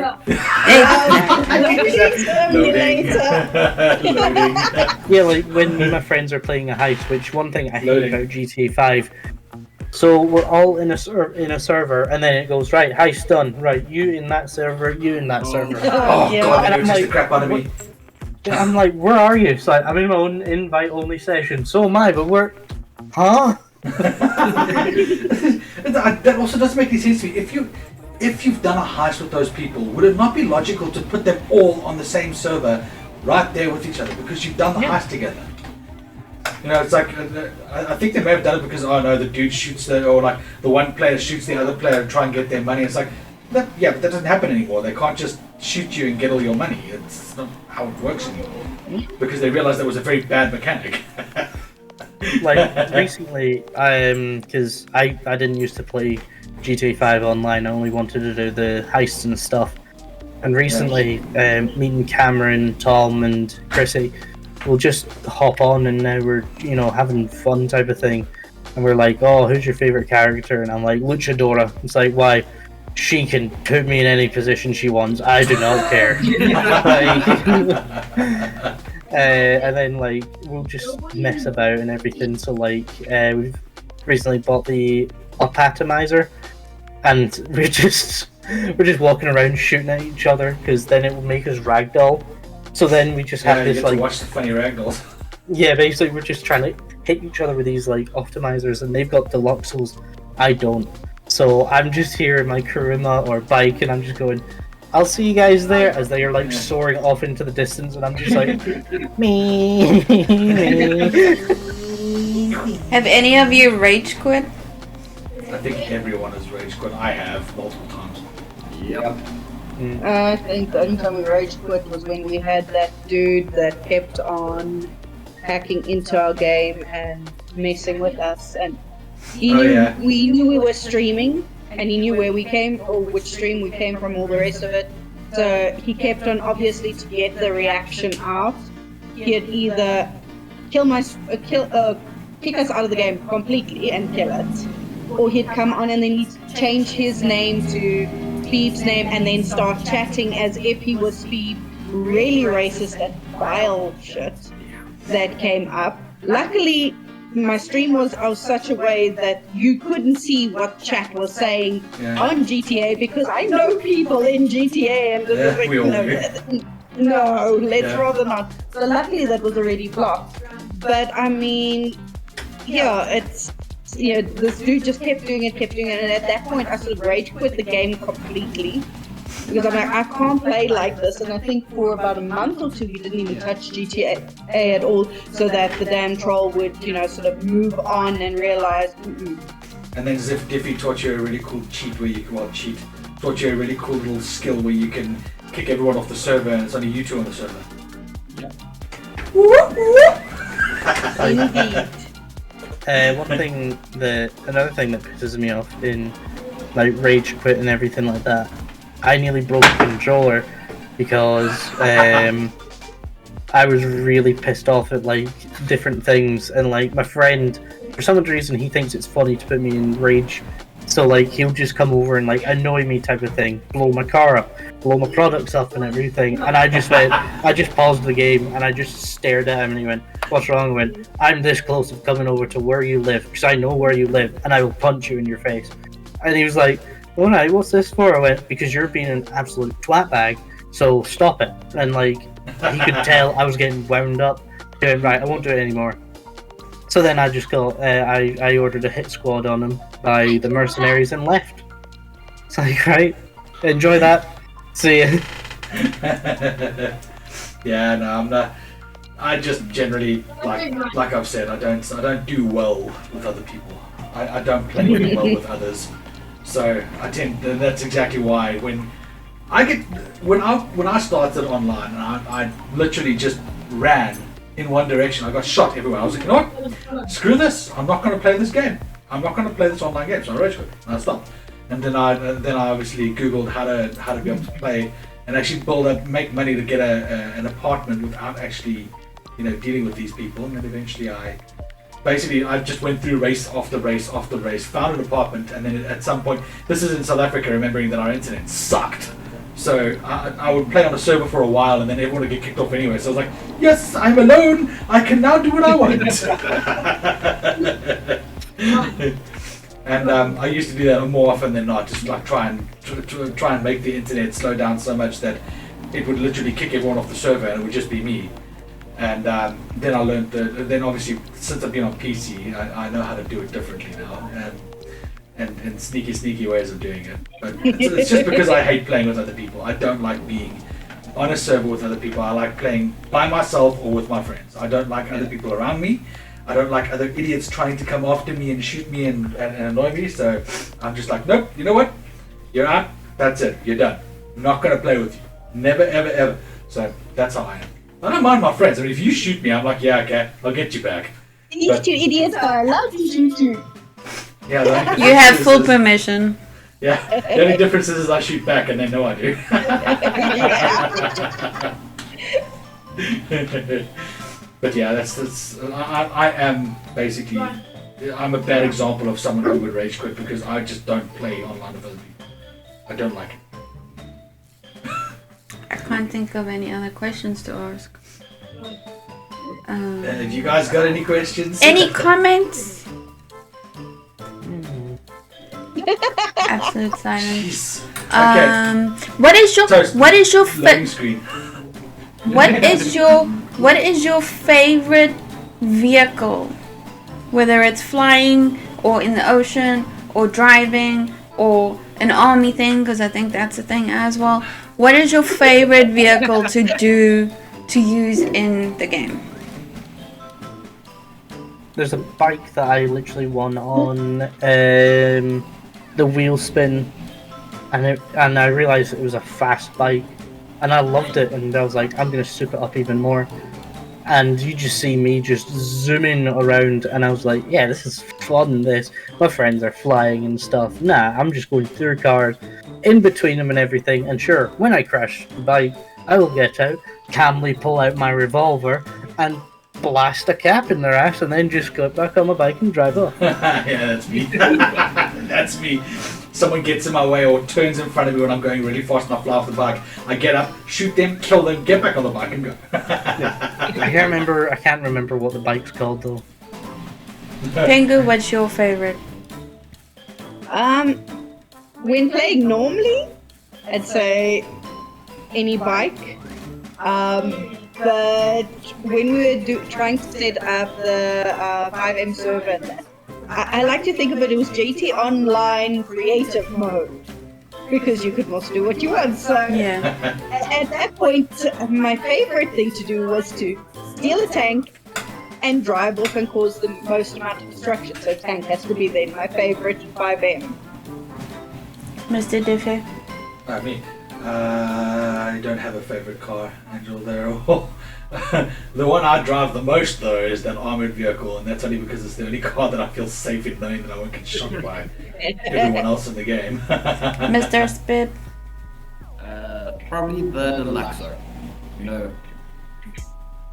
Yeah, like when my friends are playing a heist, which one thing I hate about GTA 5. So we're all in a server, and then it goes, right, heist done. Right, you in that server, you in that server. Oh yeah. god, and I'm like, the crap out of me. I'm like, where are you? So I'm in my own invite-only session. So am I, but we're... Huh? That also doesn't make any sense to me. If you've done a heist with those people, would it not be logical to put them all on the same server, right there with each other, because you've done the heist together? It's like I think they may have done it because the dude shoots or like the one player shoots the other player and try and get their money. It's like but that doesn't happen anymore. They can't just shoot you and get all your money. It's not how it works anymore because they realized that was a very bad mechanic. Like recently, because I didn't used to play GTA 5 online. I only wanted to do the heists and stuff. And recently, meeting Cameron, Tom, and Chrissy, we'll just hop on, and now we're having fun type of thing. And we're like, oh, who's your favorite character? And I'm like, Luchadora. It's like, why? She can put me in any position she wants. I do not care. And then we'll just mess about and everything. So we've recently bought the Up-Atomizer, and we're just walking around shooting at each other because then it will make us ragdoll. So then we just have this to watch the funny ragdolls. Yeah, basically we're just trying to hit each other with these optimizers, and they've got deluxes. I don't. So I'm just here in my Kuruma or bike, and I'm just going, I'll see you guys there, as they are soaring off into the distance, and I'm just like, me. Have any of you rage quit? I think everyone has rage quit. I have multiple times. Yep. I think the only time we rage quit was when we had that dude that kept on hacking into our game and messing with us, and he knew we knew we were streaming, and he knew where we came or which stream we came from, all the rest of it. So he kept on, obviously, to get the reaction out. He'd either kick us out of the game completely and kill it, or he'd come on and then he'd change his name to Speeb's name and then start chatting as if he was Speeb, really racist and vile shit that came up. Luckily, my stream was of such a way that you couldn't see what chat was saying on GTA, because I know people in GTA and just like, no, let's rather not. So luckily that was already blocked. But I mean, it's this dude just kept doing it, and at that point I sort of rage quit the game completely, because I'm like, I can't play like this. And I think for about a month or two we didn't even touch GTA at all, so that the damn troll would, sort of move on and realize. And then as if Diffie taught you a really cool cheat where you can, taught you a really cool little skill where you can kick everyone off the server and it's only you two on the server. Yep. Indeed. Another thing that pisses me off in like rage quit and everything like that, I nearly broke the controller because I was really pissed off at like different things, and like my friend, for some reason, he thinks it's funny to put me in rage. So like he'll just come over and like annoy me type of thing, blow my car up, blow my products up and everything. And I just paused the game and I just stared at him and he went, "What's wrong?" I went, "I'm this close to coming over to where you live because I know where you live and I will punch you in your face." And he was like, "Alright, what's this for?" I went, "Because you're being an absolute twat bag, so stop it." And like he could tell I was getting wound up. Doing right, I won't do it anymore. So then I just I ordered a hit squad on him by the mercenaries and left. It's like, right, enjoy that. See ya. Yeah, no, I'm not. I just generally, like I've said, I don't do well with other people. I don't play well with others. So and that's exactly why when I started online, and I literally just ran in one direction. I got shot everywhere. I was like, you know what? Screw this. I'm not going to play this game. I'm not going to play this online game. So I rage quit and I stopped. And then I obviously Googled how to be able to play and actually make money to get an apartment without actually, dealing with these people. And then eventually I just went through race after race after race, found an apartment, and then at some point, this is in South Africa, remembering that our internet sucked. So I would play on a server for a while, and then everyone would get kicked off anyway. So I was like, yes, I'm alone. I can now do what I want. And I used to do that more often than not, just like try and make the internet slow down so much that it would literally kick everyone off the server, and it would just be me. And then I learned then obviously since I've been on PC, I know how to do it differently now. And sneaky ways of doing it. But it's just because I hate playing with other people. I don't like being on a server with other people. I like playing by myself or with my friends. I don't like other people around me. I don't like other idiots trying to come after me and shoot me and annoy me. So I'm just like, nope, you know what? You're out. That's it. You're done. I'm not going to play with you. Never, ever, ever. So that's how I am. I don't mind my friends. I mean, if you shoot me, I'm like, yeah, okay, I'll get you back. These two idiots are allowed to shoot you. Yeah, you have full permission. Yeah, the only difference is I shoot back and they know I do. But yeah, that's I am basically, I'm a bad example of someone who would rage quit because I just don't play online with other people. I don't like it. I can't think of any other questions to ask. Have you guys got any questions? Any comments? Absolute silence. Okay. What is your Loading screen. what is your favorite vehicle? Whether it's flying or in the ocean or driving or an army thing, because I think that's a thing as well. What is your favorite vehicle to use in the game? there's a bike that I literally won on the wheel spin, and I realized it was a fast bike, and I loved it, and I was like, I'm gonna soup it up even more. And you just see me just zooming around, and I was like, yeah, this is fun. My friends are flying and stuff. Nah, I'm just going through cars, in between them and everything. And sure, when I crash the bike, I will get out, calmly pull out my revolver, and blast a cap in their ass, and then just go back on my bike and drive off. Yeah, that's me. That's me. Someone gets in my way or turns in front of me when I'm going really fast and I fly off the bike. I get up, shoot them, kill them, get back on the bike and go. I can't remember what the bike's called though. Pengu, what's your favorite? When playing normally, I'd say any bike. But when we were trying to set up the 5M server, I like to think of it as GT Online creative mode, because you could also do what you want. So Yeah. at that point, my favorite thing to do was to steal a tank and drive off and cause the most amount of destruction. So tank has to be then my favorite 5M. Mr. Diffie? I don't have a favorite car, Angel. They're all. The one I drive the most though is that armored vehicle, and that's only because it's the only car that I feel safe in knowing that I won't get shot by everyone else in the game. Mr. Speeb? Probably the Deluxo. You know,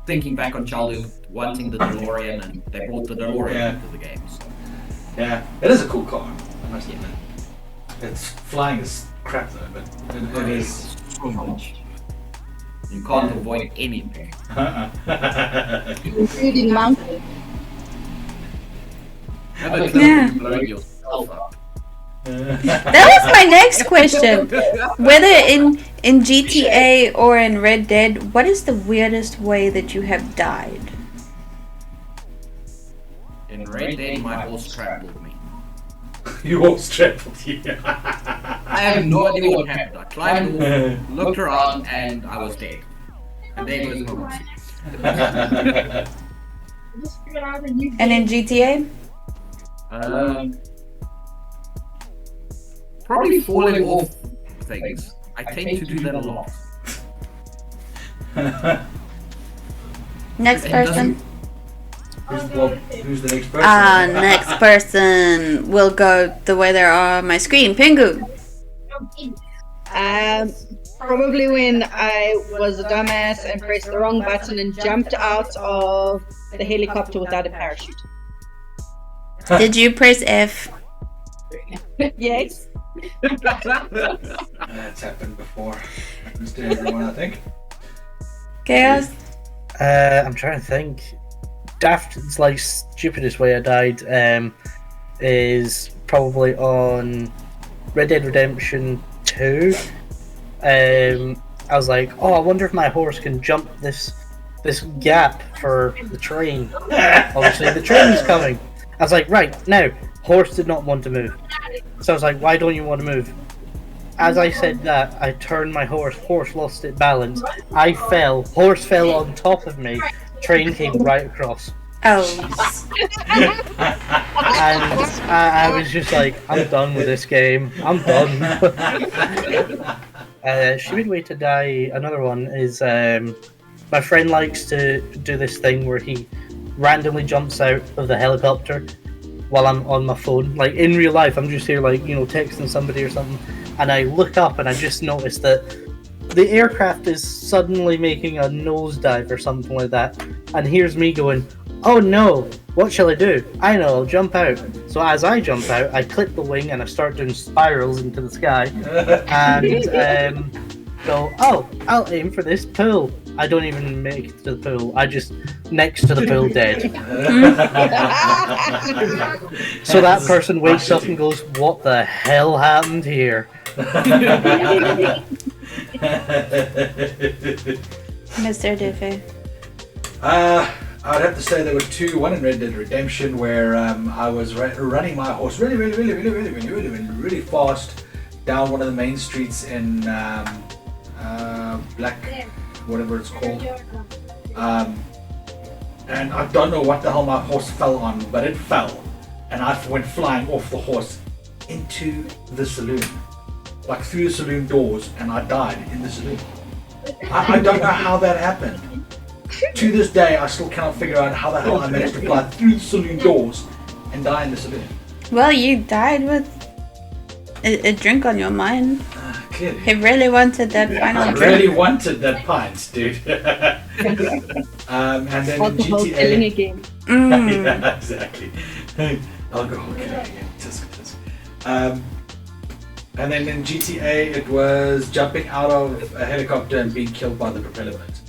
thinking back on childhood, wanting the DeLorean, and they brought the DeLorean into the game. So. Yeah, it is a cool car, I must admit. It's flying is crap though, but it is so much. You can't avoid anything. Including mountain. Have a Yeah. blow yourself up. That was my next question. Whether in GTA or in Red Dead, what is the weirdest way that you have died? In Red Dead, my horse trampled me. You all trampled you. I have no idea what happened. I climbed off, looked around, and I was dead. And there goes my horse. And in GTA? Probably falling off things. I tend to do that a lot. Next It person? Who's the next person? Next person will go the way they are on my screen. Pengu? Probably when I was a dumbass and pressed the wrong button and jumped out of the helicopter without a parachute. Did you press F? Yes. That's happened before. Happens to everyone, I think. Chaos? I'm trying to think. It's like stupidest way I died is probably on Red Dead Redemption 2. I was like, oh, I wonder if my horse can jump this gap for the train. Obviously, the train is coming. I was like, right, now, horse did not want to move. So I was like, why don't you want to move? As I said that, I turned my horse lost its balance. I fell, horse fell on top of me, train came right across. Oh. And I was just like, I'm done with this game. I'm done. Stupid way to die. Another one is my friend likes to do this thing where he randomly jumps out of the helicopter while I'm on my phone. Like in real life, I'm just here like, texting somebody or something, and I look up and I just noticed that the aircraft is suddenly making a nosedive or something like that. And here's me going, oh no, what shall I do? I know, I'll jump out. So as I jump out, I clip the wing and I start doing spirals into the sky. And go, oh, I'll aim for this pool. I don't even make it to the pool. I just, next to the pool, dead. So that person wakes up and goes, what the hell happened here? Mr. Diffie? I'd have to say there were two. One in Red Dead Redemption where I was running my horse really fast down one of the main streets in Black, whatever it's called. and I don't know what the hell my horse fell on, but it fell, and I went flying off the horse into the saloon, like through the saloon doors, and I died in the saloon. I don't know how that happened. To this day, I still cannot figure out how the hell I managed to fly through the saloon doors and die in the saloon. Well, you died with a drink on your mind. Clearly. He really wanted that final I drink. really wanted that pint, dude. And then in Alcohol killing GTA... again. Yeah, exactly. Alcohol killing again. Tisk. And then in GTA, it was jumping out of a helicopter and being killed by the propeller blades.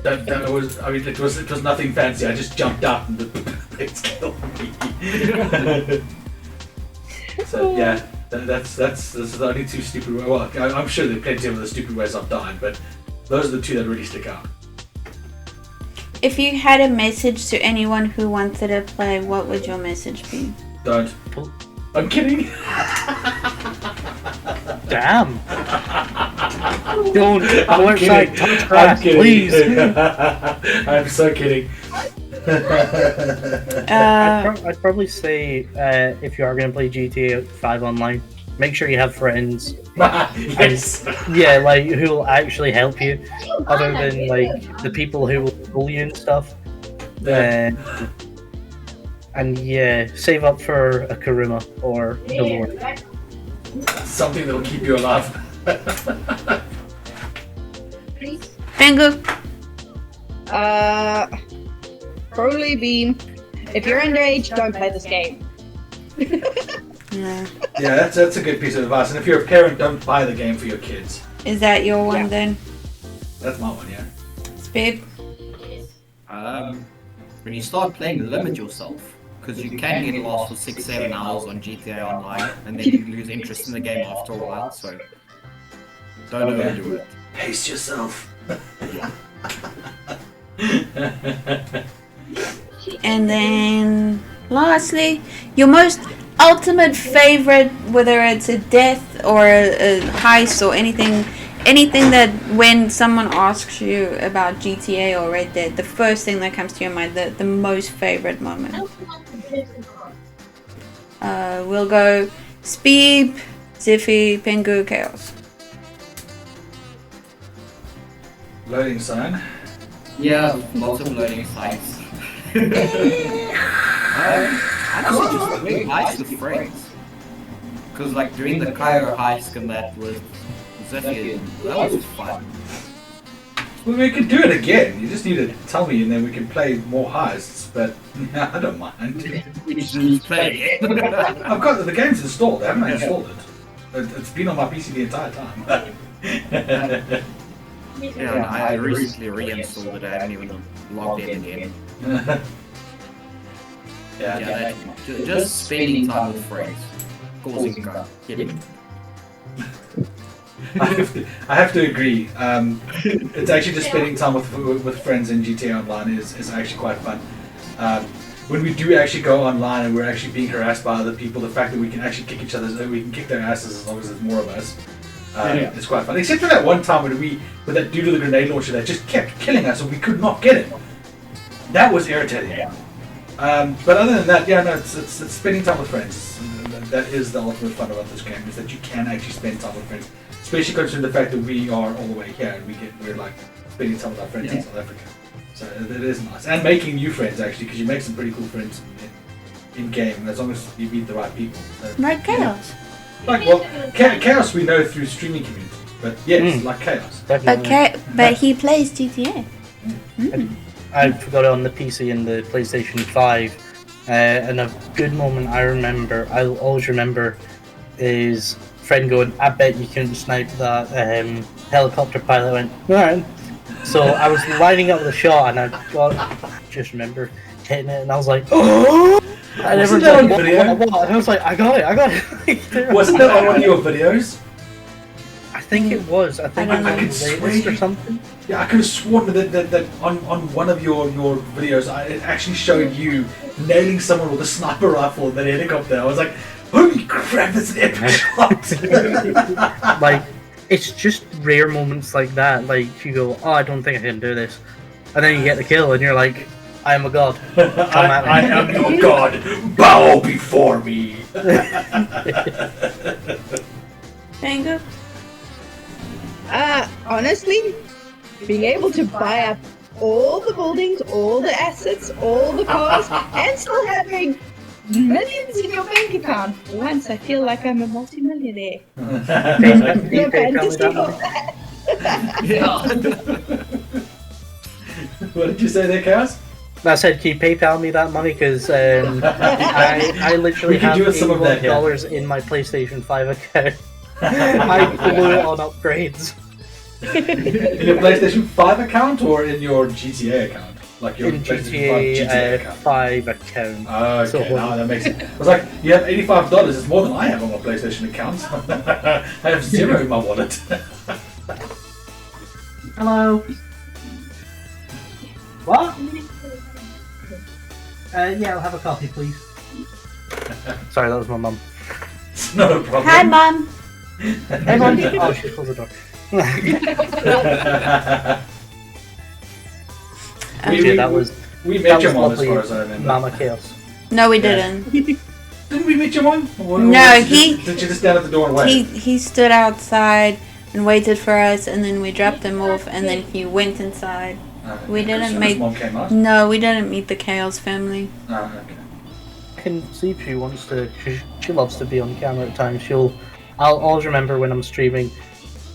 That was, I mean, it was nothing fancy. I just jumped out and the blades killed me. So yeah, that's the only two stupid ways. Well, I'm sure there are plenty of other stupid ways I've died, but those are the two that really stick out. If you had a message to anyone who wanted to play, what would your message be? Don't. I'm kidding. Damn. Don't go I'm outside, kidding. touch I'm grass, kidding. please. I'm so kidding. I'd probably say if you are going to play GTA 5 online, make sure you have friends. Yes. Yeah, like who will actually help you, other than like the people who will bully you and stuff. And yeah, save up for a Karuma or the Lord. Something that'll keep you alive. Pengu? Probably be, if you're underage, don't play this game. Yeah. Yeah, that's a good piece of advice. And if you're a parent, don't buy the game for your kids. Is that your one Yeah. then? That's my one, yeah. Speeb? When you start playing, limit yourself. Because you can get lost for 6-7 hours on GTA Online, and then you lose interest in the game after a while, so don't overdo it. Pace yourself. And then, lastly, your most ultimate favorite, whether it's a death or a heist or anything that when someone asks you about GTA or Red Dead, the first thing that comes to your mind, the most favorite moment. We'll go Speeb, Ziffy, Pengu, Chaos. Loading sign. Yeah, lots of learning sites. I also just doing heists with friends. Because like doing the Cairo heist and that with Ziffy, that was fun. Well, we could do it again. You just need to tell me and then we can play more heists, but I don't mind. We just play it. I've got the game's installed. I haven't installed it. It's been on my PC the entire time. Yeah, I recently reinstalled it. I haven't even logged in again. Yeah. Just spending time with friends, causing killing. I have to agree. It's actually just spending time with friends in GTA Online is actually quite fun. When we do actually go online and we're actually being harassed by other people, the fact that we can actually kick each other's, we can kick their asses as long as there's more of us. It's quite fun. Except for that one time when with that dude with the grenade launcher that just kept killing us and we could not get him. That was irritating. But other than that, yeah, no, it's spending time with friends. That is the ultimate fun about this game, is that you can actually spend time with friends. Especially considering the fact that we are all the way here and we're like spending time with our friends in South Africa. So it is nice. And making new friends actually, because you make some pretty cool friends in game as long as you meet the right people. So, Like Chaos. Like, well, Chaos we know through streaming community, but yes, like Chaos. But he plays GTA. I forgot it on the PC and the PlayStation 5, and a good moment I'll always remember is friend going, I bet you can snipe that helicopter pilot. Went, alright. So I was lining up with a shot and I just remember hitting it and I was like, oh! I never Wasn't that on done video? what? And I was like, I got it. Wasn't that on one of your videos? I think it was. I think I it don't was know. the latest or something. Yeah, I could have sworn that on one of your videos, it actually showed you nailing someone with a sniper rifle in that helicopter. I was like, holy crap, that's an epic shot! Like, it's just rare moments like that. Like you go, oh, I don't think I can do this, and then you get the kill, and you're like, I am a god. I am your god. Bow before me. Pengu? Honestly, being able to buy up all the buildings, all the assets, all the cars, and still having millions in your bank account. For once, I feel like I'm a multi-millionaire. The fantasy of that. What did you say there, Chaos? I said, can you PayPal me that money? Because I literally We could have do with some of that, yeah. $81 in my PlayStation 5 account. I blew it on upgrades. In your PlayStation 5 account or in your GTA account? Like your In PlayStation 5 GTA account? 5 account. Okay, So- now that makes sense. I was like, you have $85. It's more than I have on my PlayStation account. I have 0 in my wallet. Hello. What? Yeah, I'll have a coffee, please. Sorry, that was my mum. It's not a problem. Hi, Mum. Hey, mum. Oh, she closed the door. Actually, that was we met your was mom as lovely, far as I remember. Mama Chaos. No, we Yeah. didn't. Didn't we meet your mom? Or No, did he- Did you just stand at the door and wait? He stood outside and waited for us, and then we dropped him off, and then he went inside. We didn't His make. mom came out? No, we didn't meet the Chaos family. Oh, okay. I can see if she wants to. She loves to be on camera at times. I'll always remember when I'm streaming.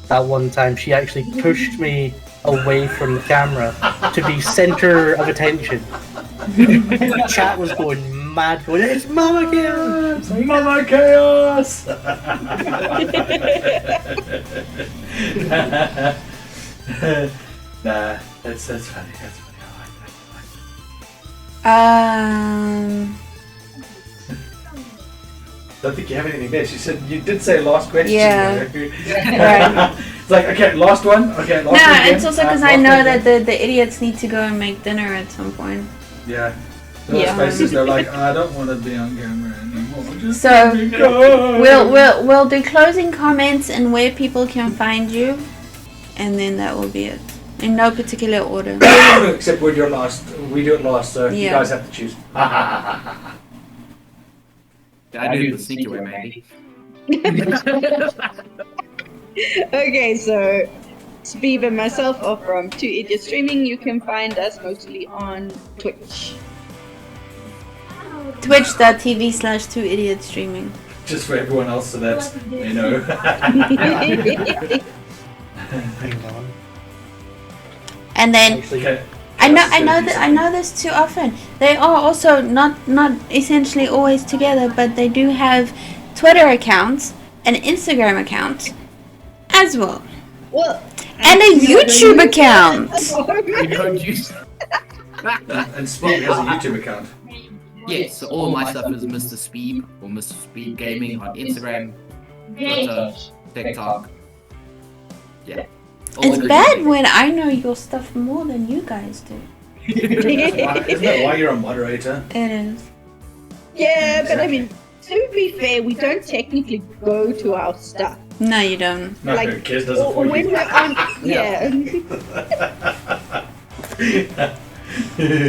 That one time, she actually pushed me away from the camera to be center of attention. The chat was going mad, going, "It's Mama Chaos! Mama Chaos! Nah, that's funny. That's funny. I like that. Don't think you have anything there. She said you did say last question. Yeah. Right. It's like, okay, last one. Okay, last one. No, again. it's also because I Last know one that again. the idiots need to go and make dinner at some point. Yeah. Those Yeah. faces, they're like, I don't want to be on camera anymore. Just So, let me go. We'll do closing comments and where people can find you, and then that will be it. In no particular order. Except when you're last. We do it last, so you Yeah. guys have to choose. I do it the sneaky way, maybe. Okay, so Speeb and myself are from Two Idiots Streaming. You can find us mostly on Twitch. Twitch.tv/2idiotsstreaming. Just for everyone else, so that they know. Hang on. And then Okay. I know this too often. They are also not essentially always together, but they do have Twitter accounts, an Instagram account, as well, Well, and a YouTube account. You don't use. And Speeb has a YouTube account. Yes, so all my stuff is Mr. Speeb or Mr. Speeb Gaming on Instagram, Twitter, TikTok. Yeah. All It's the good bad things. when I know your stuff more than you guys do. Isn't that why you're a moderator? It is. Yeah, but I mean, to be fair, we don't technically go to our stuff. No, you don't. No, Like, Kiz does it for when you. we're on, yeah.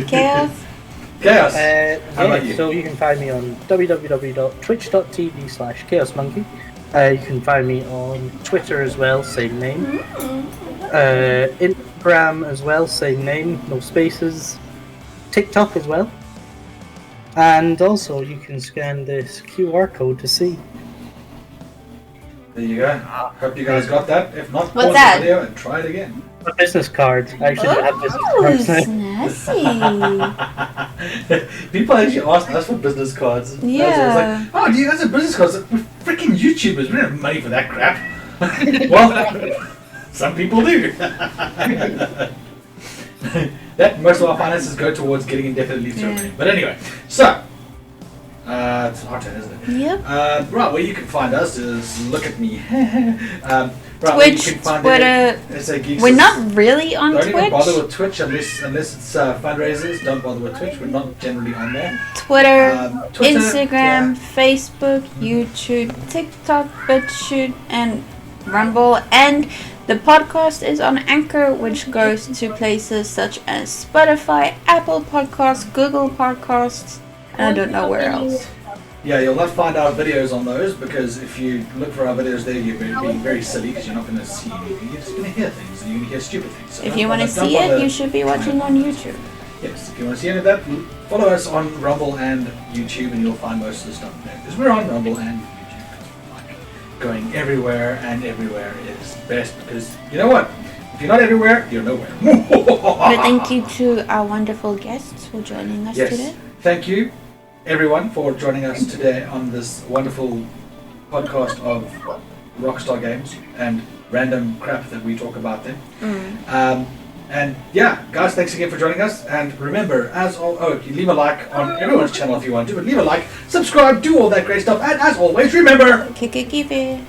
Chaos. Chaos. How about you? So you can find me on www.twitch.tv/KaosMunkey. You can find me on Twitter as well, same name. Instagram as well, same name, no spaces. TikTok as well. And also you can scan this QR code to see. There you go. Hope you guys got that. If not, What's pause that? the video and try it again. A business card. I actually do have business Oh, cards now. snazzy. People actually asked us for business cards. I was Yeah. like, oh, do you guys have business cards? We're freaking YouTubers. We don't have money for that crap. Well, some people do. That most of our finances go towards getting indefinite leave to Yeah. remain. But anyway, so it's our turn, isn't it? Yep. Right, where you can find us is look at me. Right, where you Twitch, can find Twitter. SA Geeks We're is- not really on Don't even bother Twitch. with Twitch unless it's fundraisers. Don't bother with Twitch. We're not generally on there. Twitter, Twitter, Instagram, Facebook, YouTube, TikTok, BitChute, and Rumble, and the podcast is on Anchor, which goes to places such as Spotify, Apple Podcasts, Google Podcasts, and I don't know where else. Yeah, you'll not find our videos on those because if you look for our videos there, you're being very silly because you're not going to see anything. You're just going to hear things and you're going to hear stupid things. So If you want to see it, you should be watching on YouTube. Yes, if you want to see any of that, follow us on Rumble and YouTube and you'll find most of the stuff there. Because we're on Rumble and YouTube. Like, going everywhere, and everywhere is best because, you know what? If you're not everywhere, you're nowhere. But thank you to our wonderful guests for joining us today. Thank you, everyone, for joining us today on this wonderful podcast of Rockstar Games and random crap that we talk about then. And yeah, guys, thanks again for joining us. And remember, you leave a like on everyone's channel if you want to, but leave a like, subscribe, do all that great stuff. And as always, remember, Kiki. keep it.